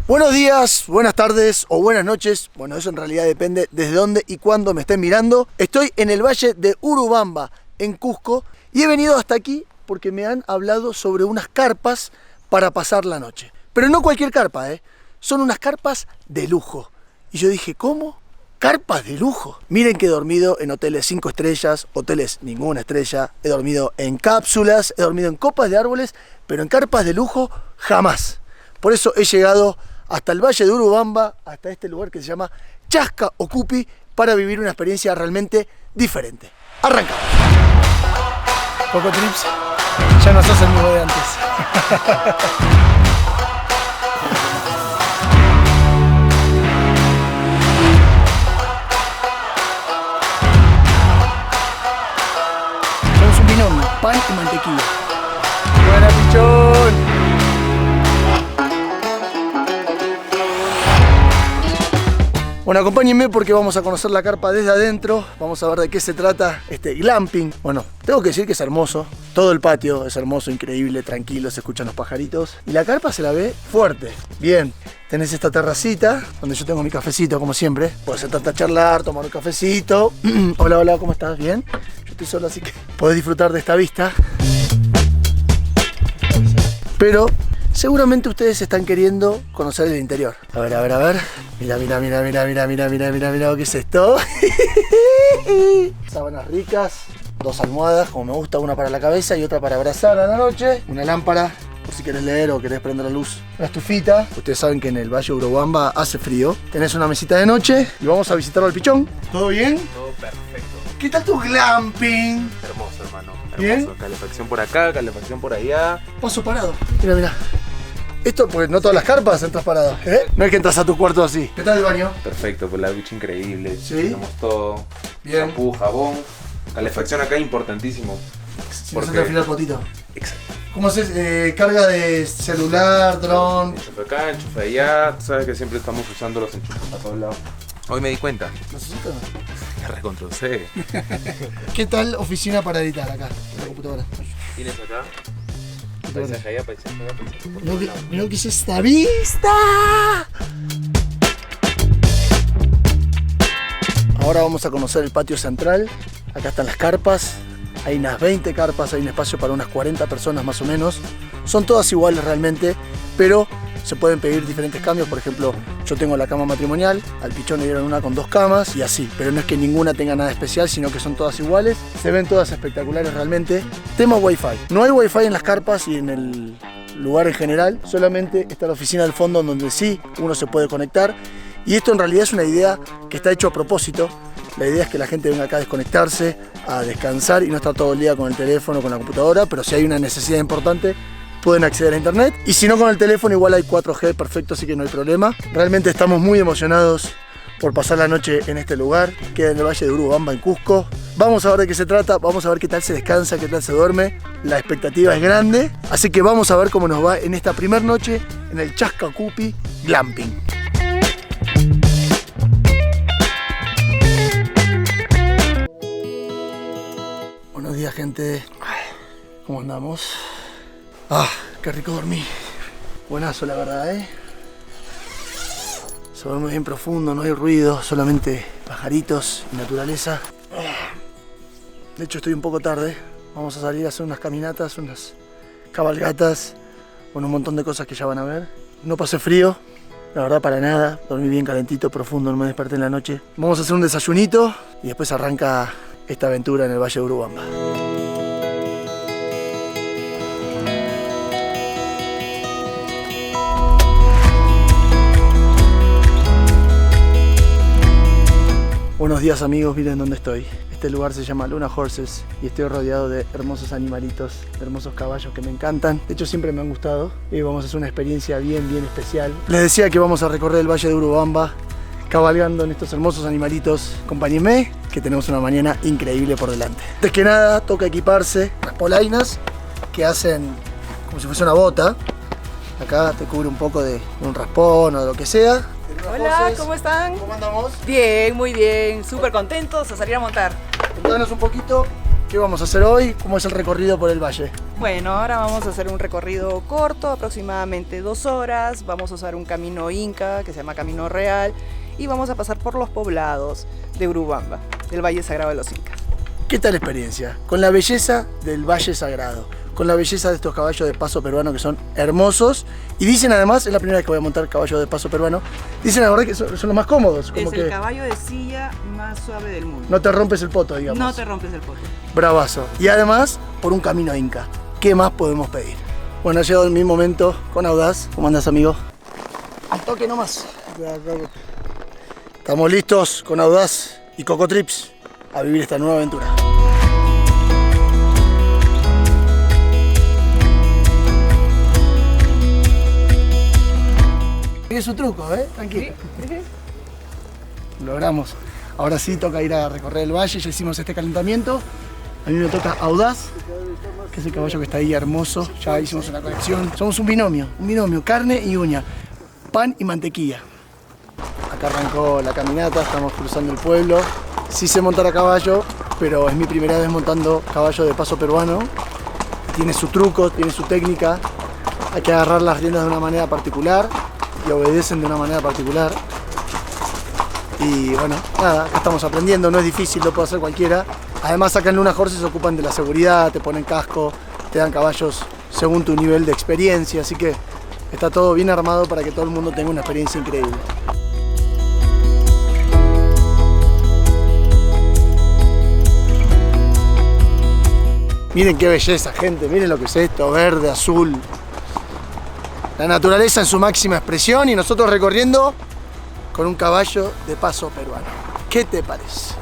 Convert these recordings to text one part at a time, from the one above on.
Buenos días, buenas tardes o buenas noches. Bueno, eso en realidad depende desde dónde y cuándo me estén mirando. Estoy en el valle de Urubamba, en Cusco, y he venido hasta aquí porque me han hablado sobre unas carpas para pasar la noche. Pero no cualquier carpa, son unas carpas de lujo. Y yo dije, ¿cómo? ¿Carpas de lujo? Miren que he dormido en hoteles 5 estrellas, hoteles ninguna estrella, he dormido en cápsulas, he dormido en copas de árboles, pero en carpas de lujo jamás. Por eso he llegado hasta el valle de Urubamba, hasta este lugar que se llama Chasca Ocupi, para vivir una experiencia realmente diferente. Arrancamos. Coco Trips, ya no sos el mismo de antes. Tenemos un binomio, pan y mantequilla. Buena, pichón. Bueno, acompáñenme porque vamos a conocer la carpa desde adentro. Vamos a ver de qué se trata este glamping. Bueno, tengo que decir que es hermoso. Todo el patio es hermoso, increíble, tranquilo, se escuchan los pajaritos. Y la carpa se la ve fuerte. Bien, tenés esta terracita donde yo tengo mi cafecito, como siempre. Puedes sentarte a charlar, tomar un cafecito. Hola, hola, ¿cómo estás? ¿Bien? Yo estoy solo, así que podés disfrutar de esta vista. Pero seguramente ustedes están queriendo conocer el interior. A ver, a ver, a ver. Mira, mira, mira, mira, mira, mira, mira, mira, mira, ¿qué es esto? Sábanas ricas, 2 almohadas, como me gusta, una para la cabeza y otra para abrazar a la noche. Una lámpara, por si querés leer o querés prender la luz. Una estufita. Ustedes saben que en el valle de Urubamba hace frío. Tenés una mesita de noche y vamos a visitarlo al pichón. ¿Todo bien? Todo perfecto. ¿Qué tal tu glamping? Hermoso, hermano. Hermoso. ¿Bien? Calefacción por acá, calefacción por allá. Paso parado. Mira, mira. Esto, porque no todas las carpas entras parado, ¿eh? No es que entras a tu cuarto así. ¿Qué tal el baño? Perfecto, pues la ducha increíble. ¿Sí? Tenemos todo. Bien. Shampoo, jabón. Calefacción acá importantísimo. Si no se te afila el potito. Exacto. ¿Cómo haces? Carga de celular, dron. Enchufe acá, enchufe allá. Tú sabes que siempre estamos usando los enchufes para todos lados. Hoy me di cuenta. ¿Necesitas? Recontrol C. ¿Qué tal oficina para editar acá? En la computadora. Tienes acá. Paisaje allá, paisaje acá, paisaje por todos lados. Mirá que es esta vista. Ahora vamos a conocer el patio central. Acá están las carpas. Hay unas 20 carpas, hay un espacio para unas 40 personas más o menos. Son todas iguales realmente, pero se pueden pedir diferentes cambios. Por ejemplo, yo tengo la cama matrimonial, al pichón le dieron una con 2 camas y así. Pero no es que ninguna tenga nada especial, sino que son todas iguales. Se ven todas espectaculares realmente. Tema Wi-Fi. No hay Wi-Fi en las carpas y en el lugar en general. Solamente está la oficina del fondo donde sí uno se puede conectar. Y esto en realidad es una idea que está hecho a propósito. La idea es que la gente venga acá a desconectarse, a descansar y no estar todo el día con el teléfono, con la computadora. Pero si hay una necesidad importante, pueden acceder a internet, y si no con el teléfono igual hay 4G perfecto, así que no hay problema. Realmente estamos muy emocionados por pasar la noche en este lugar, queda en el valle de Urubamba, en Cusco. Vamos a ver de qué se trata, vamos a ver qué tal se descansa, qué tal se duerme. La expectativa es grande, así que vamos a ver cómo nos va en esta primera noche en el Chasca Ocupi Glamping. Buenos días, gente. ¿Cómo andamos? Ah, qué rico dormí. Buenazo, la verdad, Se duerme bien profundo, no hay ruido, solamente pajaritos y naturaleza. De hecho, estoy un poco tarde. Vamos a salir a hacer unas caminatas, unas cabalgatas, con un montón de cosas que ya van a ver. No pasé frío, la verdad, para nada. Dormí bien calentito, profundo, no me desperté en la noche. Vamos a hacer un desayunito y después arranca esta aventura en el valle de Urubamba. Buenos días, amigos, miren dónde estoy. Este lugar se llama Luna Horses y estoy rodeado de hermosos animalitos, de hermosos caballos que me encantan. De hecho, siempre me han gustado y vamos a hacer una experiencia bien especial. Les decía que vamos a recorrer el valle de Urubamba cabalgando en estos hermosos animalitos. Acompáñenme, que tenemos una mañana increíble por delante. Antes que nada, toca equiparse las polainas que hacen como si fuese una bota. Acá te cubre un poco de un raspón o de lo que sea. Hola, ¿cómo están? ¿Cómo andamos? Bien, muy bien, súper contentos a salir a montar. Contanos un poquito qué vamos a hacer hoy, cómo es el recorrido por el valle. Bueno, ahora vamos a hacer un recorrido corto, aproximadamente 2 horas. Vamos a usar un camino inca que se llama Camino Real y vamos a pasar por los poblados de Urubamba, del Valle Sagrado de los Incas. ¿Qué tal la experiencia? Con la belleza del Valle Sagrado, con la belleza de estos caballos de paso peruano que son hermosos. Y dicen además, es la primera vez que voy a montar caballos de paso peruano, dicen la verdad que son los más cómodos. Como Es el caballo de silla más suave del mundo. no te rompes el poto, digamos. No te rompes el poto. Bravazo. Y además, por un camino inca. ¿Qué más podemos pedir? Bueno, ha llegado mi momento con Audaz. ¿Cómo andas, amigo? Al toque nomás. Estamos listos con Audaz y Coco Trips a vivir esta nueva aventura. Es su truco, tranquilo. Logramos. Ahora sí toca ir a recorrer el valle, ya hicimos este calentamiento. A mí me toca Audaz, que es el caballo que está ahí hermoso. Ya hicimos una conexión. Somos un binomio, carne y uña, pan y mantequilla. Acá arrancó la caminata, estamos cruzando el pueblo. Sí sé montar a caballo, pero es mi primera vez montando caballo de paso peruano. Tiene su truco, tiene su técnica. Hay que agarrar las riendas de una manera particular y obedecen de una manera particular. Y bueno, nada, acá estamos aprendiendo, no es difícil, lo puede hacer cualquiera. Además acá en Luna Horse se ocupan de la seguridad, te ponen casco, te dan caballos según tu nivel de experiencia, así que está todo bien armado para que todo el mundo tenga una experiencia increíble. Miren qué belleza, gente, miren lo que es esto, verde, azul. La naturaleza en su máxima expresión y nosotros recorriendo con un caballo de paso peruano. ¿Qué te parece?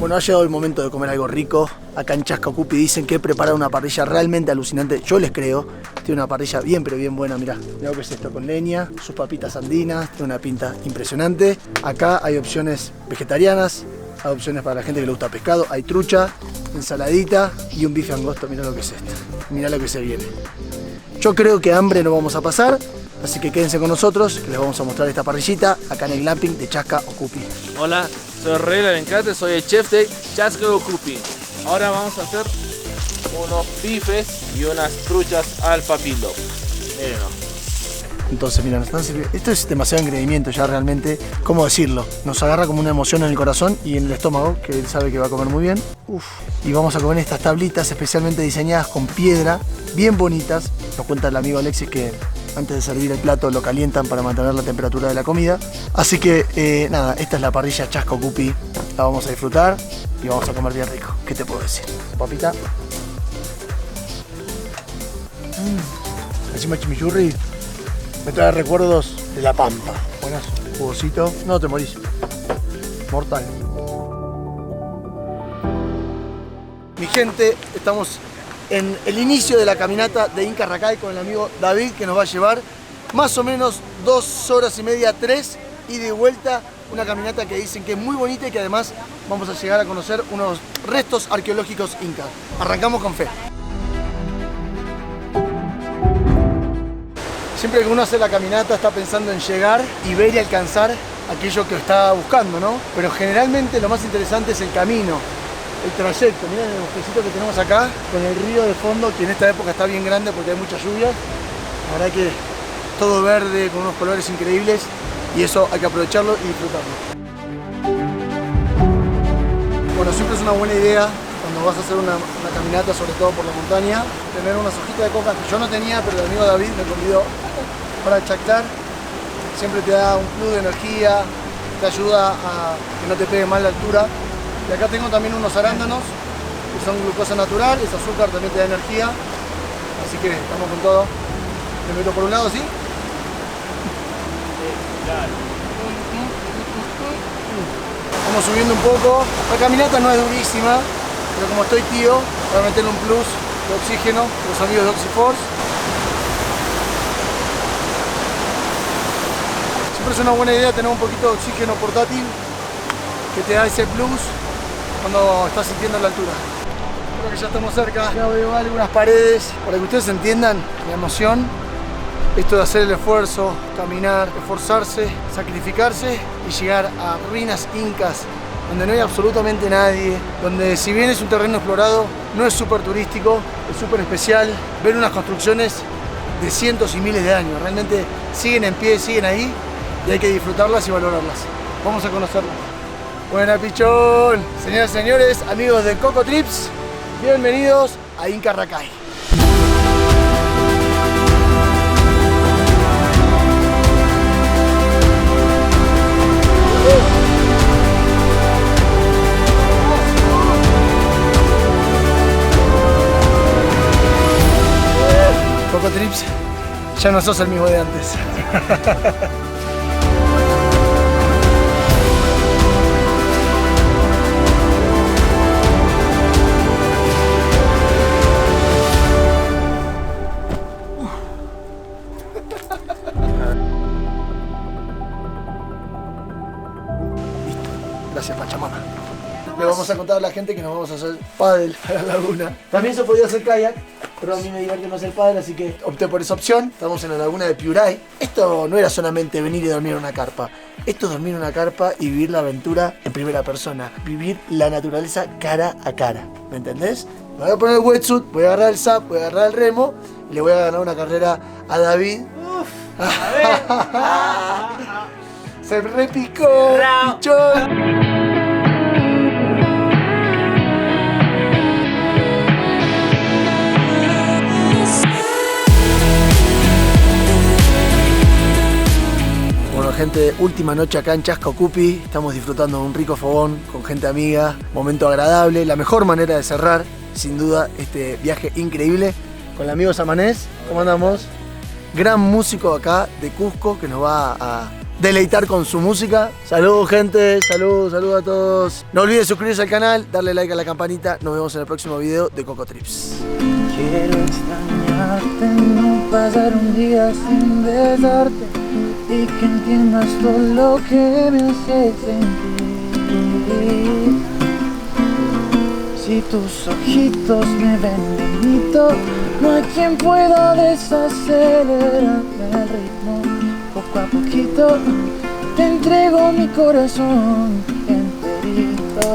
Bueno, ha llegado el momento de comer algo rico. Acá en Chasca Ocupi dicen que he preparado una parrilla realmente alucinante. Yo les creo. Tiene una parrilla bien, pero bien buena. Mirá, mirá lo que es esto con leña, sus papitas andinas. Tiene una pinta impresionante. Acá hay opciones vegetarianas, hay opciones para la gente que le gusta pescado. Hay trucha, ensaladita y un bife angosto. Mirá lo que es esto. Mirá lo que se viene. Yo creo que hambre no vamos a pasar. Así que quédense con nosotros, que les vamos a mostrar esta parrillita acá en el glamping de Chasca Ocupi. Hola, soy Rey Lavencate, soy el chef de Chasca Ocupi. Ahora vamos a hacer unos bifes y unas truchas al papilo. Mírenlo. Entonces, mira, esto es demasiado engreimiento ya realmente. ¿Cómo decirlo? Nos agarra como una emoción en el corazón y en el estómago, que él sabe que va a comer muy bien. Uf. Y vamos a comer estas tablitas especialmente diseñadas con piedra, bien bonitas. Nos cuenta el amigo Alexis que antes de servir el plato lo calientan para mantener la temperatura de la comida. Así que nada, esta es la parrilla Chasca Ocupi. La vamos a disfrutar y vamos a comer bien rico. ¿Qué te puedo decir? Papita. Encima chimichurri. Me trae recuerdos de La Pampa. Buenas, jugosito. No te morís. Mortal. Mi gente, estamos en el inicio de la caminata de Inca Racay con el amigo David, que nos va a llevar más o menos 2 horas y media, 3, ida y vuelta. Una caminata que dicen que es muy bonita y que además vamos a llegar a conocer unos restos arqueológicos incas. Arrancamos con fe. Siempre que uno hace la caminata está pensando en llegar y ver y alcanzar aquello que está buscando, ¿no? Pero generalmente lo más interesante es el camino, el trayecto. Miren el bosquecito que tenemos acá, con el río de fondo, que en esta época está bien grande porque hay muchas lluvias. La verdad que todo verde, con unos colores increíbles, y eso hay que aprovecharlo y disfrutarlo. Bueno, siempre es una buena idea cuando vas a hacer una caminata, sobre todo por la montaña, tener unas hojitas de coca que yo no tenía, pero el amigo David me convidó para chactar. Siempre te da un plus de energía, te ayuda a que no te pegue mal la altura. Y acá tengo también unos arándanos que son glucosa natural, ese azúcar también te da energía. Así que estamos con todo. Te meto por un lado, ¿sí? Vamos subiendo un poco. La caminata no es durísima, pero como estoy tío, voy a meterle un plus de oxígeno, los amigos de Oxyforce. Siempre es una buena idea tener un poquito de oxígeno portátil que te da ese plus cuando estás sintiendo la altura. Creo que ya estamos cerca. Ya veo algunas paredes. Para que ustedes entiendan la emoción, esto de hacer el esfuerzo, caminar, esforzarse, sacrificarse y llegar a ruinas incas donde no hay absolutamente nadie, donde si bien es un terreno explorado, no es súper turístico, es súper especial. Ver unas construcciones de cientos y miles de años, realmente siguen en pie, siguen ahí y hay que disfrutarlas y valorarlas. Vamos a conocerlas. Buena pichón. Señoras y señores, amigos de Coco Trips, bienvenidos a Inca Racay. Coco Trips, ya no sos el mismo de antes. Gracias, Pachamama. Le vamos a contar a la gente que nos vamos a hacer pádel a la laguna. También se podía hacer kayak, pero a mí me divierte más el pádel, así que opté por esa opción. Estamos en la laguna de Piuray. Esto no era solamente venir y dormir en una carpa. Esto es dormir en una carpa y vivir la aventura en primera persona. Vivir la naturaleza cara a cara. ¿Me entendés? Me voy a poner el wetsuit, voy a agarrar el SAP, voy a agarrar el remo y le voy a ganar una carrera a David. Uf, a ver. Se repicó, pichón. Bueno, gente, última noche acá en Chasco Cupi. Estamos disfrutando de un rico fogón con gente amiga, momento agradable, la mejor manera de cerrar, sin duda, este viaje increíble con el amigo Samanés. ¿Cómo andamos? Gran músico acá de Cusco que nos va a deleitar con su música. Salud, gente, salud a todos. No olvides suscribirse al canal, darle like a la campanita. Nos vemos en el próximo video de Coco Trips. Quiero extrañarte, no pasar un día sin besarte y que entiendas todo lo que me hace sentir. Si tus ojitos me ven bonito, no hay quien pueda desacelerarme el ritmo. Poco a poquito te entrego mi corazón enterito.